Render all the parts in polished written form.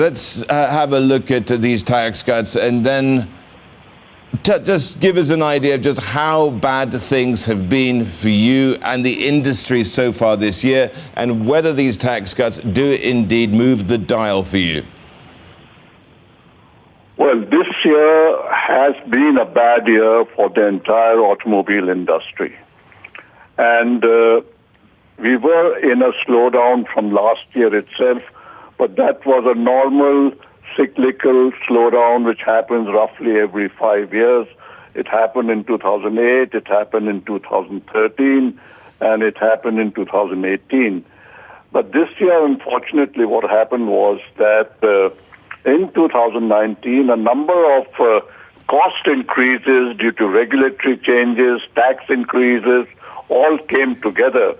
Let's have a look at these tax cuts and then just give us an idea of just how bad things have been for you and the industry so far this year, and whether these tax cuts do indeed move the dial for you. Well, this year has been a bad year for the entire automobile industry. And we were in a slowdown from last year itself, but that was a normal cyclical slowdown which happens roughly every 5 years. It happened in 2008, it happened in 2013, and it happened in 2018. But this year, unfortunately, what happened was that in 2019, a number of cost increases due to regulatory changes, tax increases, all came together.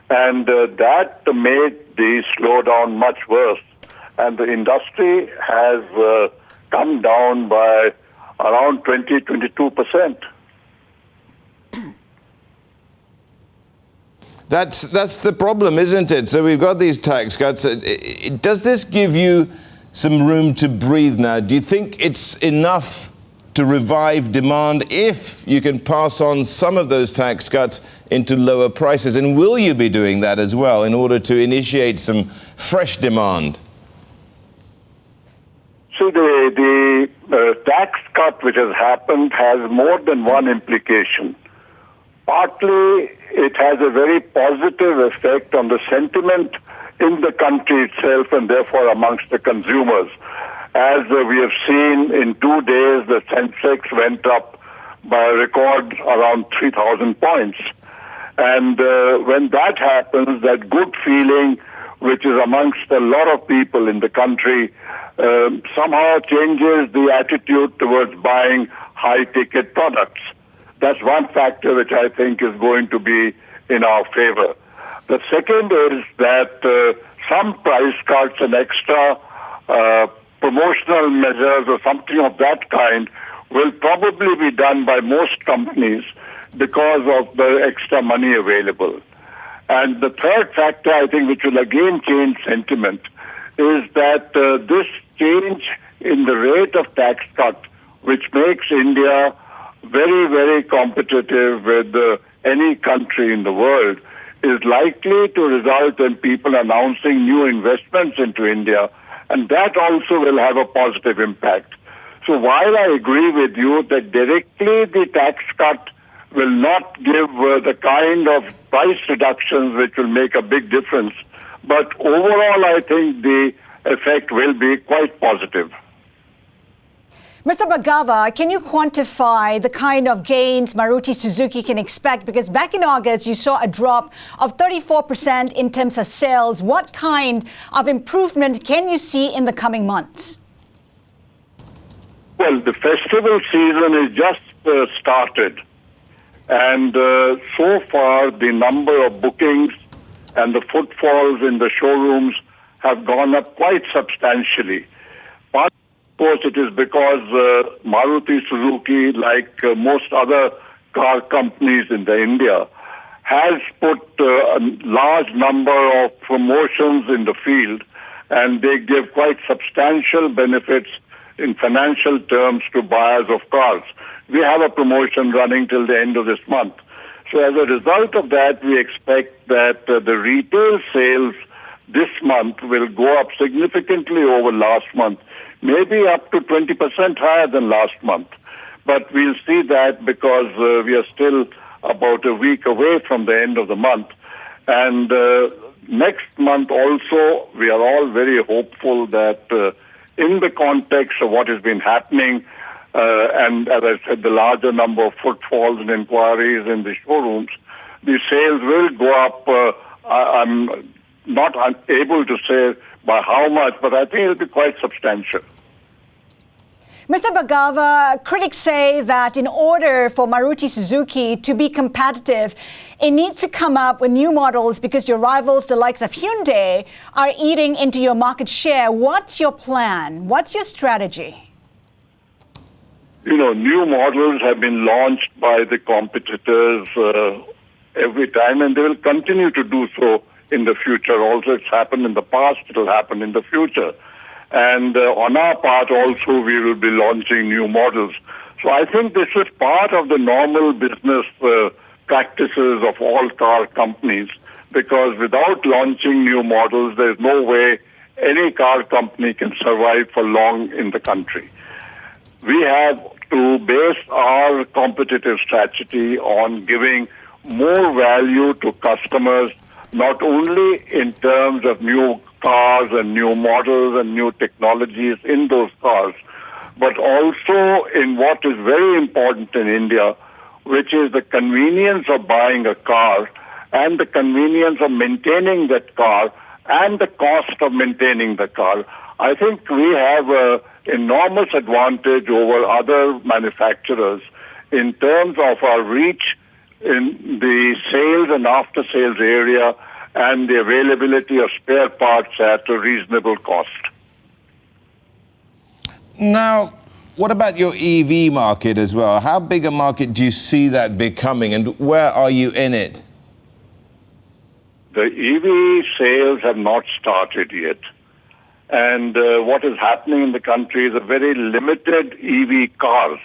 And that made the slowdown much worse. And the industry has come down by around 22%. That's the problem, isn't it? So we've got these tax cuts. Does this give you some room to breathe now? Do you think it's enough to revive demand if you can pass on some of those tax cuts into lower prices? And will you be doing that as well in order to initiate some fresh demand? So the tax cut which has happened has more than one implication. Partly, it has a very positive effect on the sentiment in the country itself and therefore amongst the consumers. As we have seen in 2 days, the Sensex went up by a record around 3,000 points. And when that happens, that good feeling, which is amongst a lot of people in the country, somehow changes the attitude towards buying high-ticket products. That's one factor which I think is going to be in our favor. The second is that some price cuts and extra promotional measures or something of that kind will probably be done by most companies because of the extra money available. And the third factor, I think, which will again change sentiment, is that this change in the rate of tax cut, which makes India very, very competitive with any country in the world, is likely to result in people announcing new investments into India, and that also will have a positive impact. So while I agree with you that directly the tax cut will not give the kind of price reductions which will make a big difference, but overall I think the effect will be quite positive. Mr. Bhargava, can you quantify the kind of gains Maruti Suzuki can expect? Because back in August, you saw a drop of 34% in terms of sales. What kind of improvement can you see in the coming months? Well, the festival season is just started. And so far, the number of bookings and the footfalls in the showrooms have gone up quite substantially. Part, of course, it is because Maruti Suzuki, like most other car companies in India, has put a large number of promotions in the field, and they give quite substantial benefits in financial terms to buyers of cars. We have a promotion running till the end of this month. So as a result of that, we expect that the retail sales this month will go up significantly over last month, maybe up to 20% higher than last month. But we'll see that because we are still about a week away from the end of the month. And next month also, we are all very hopeful that in the context of what has been happening, and as I said, the larger number of footfalls and inquiries in the showrooms, the sales will go up. I'm not able to say by how much, but I think it will be quite substantial. Mr. Bhargava, critics say that in order for Maruti Suzuki to be competitive, it needs to come up with new models because your rivals, the likes of Hyundai, are eating into your market share. What's your plan? What's your strategy? You know, new models have been launched by the competitors every time, and they will continue to do so in the future. Also, it's happened in the past, it will happen in the future. And on our part also, we will be launching new models. So I think this is part of the normal business practices of all car companies, because without launching new models, there's no way any car company can survive for long in the country. We have to base our competitive strategy on giving more value to customers, not only in terms of new cars and new models and new technologies in those cars, but also in what is very important in India, which is the convenience of buying a car and the convenience of maintaining that car and the cost of maintaining the car. I think we have an enormous advantage over other manufacturers in terms of our reach in the sales and after-sales area and the availability of spare parts at a reasonable cost. Now, what about your EV market as well? How big a market do you see that becoming, and where are you in it? The EV sales have not started yet. And what is happening in the country is a very limited EV cars,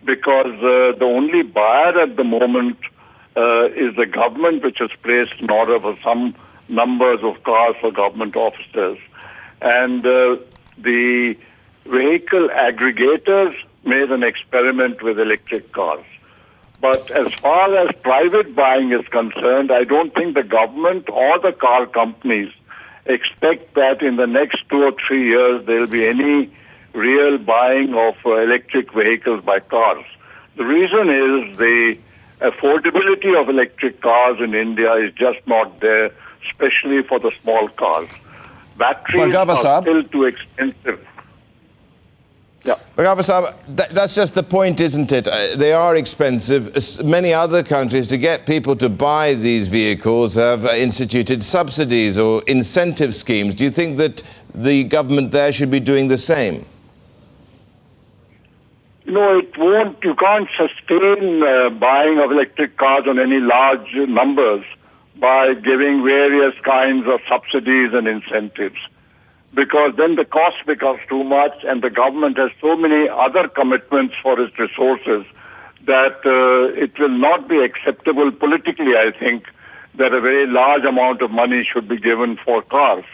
because the only buyer at the moment is the government, which has placed an order for some numbers of cars for government officers. And the vehicle aggregators made an experiment with electric cars. But as far as private buying is concerned, I don't think the government or the car companies expect that in the next 2 or 3 years there will be any real buying of electric vehicles by cars. The reason is the affordability of electric cars in India is just not there, especially for the small cars. Batteries Bhargava are Sahab. still too expensive. Yeah. Bhargava Sahab, that's just the point, isn't it? They are expensive. Many other countries, to get people to buy these vehicles, have instituted subsidies or incentive schemes. Do you think that the government there should be doing the same? No, it won't. You can't sustain buying of electric cars on any large numbers by giving various kinds of subsidies and incentives, because then the cost becomes too much and the government has so many other commitments for its resources that it will not be acceptable politically, I think, that a very large amount of money should be given for cars.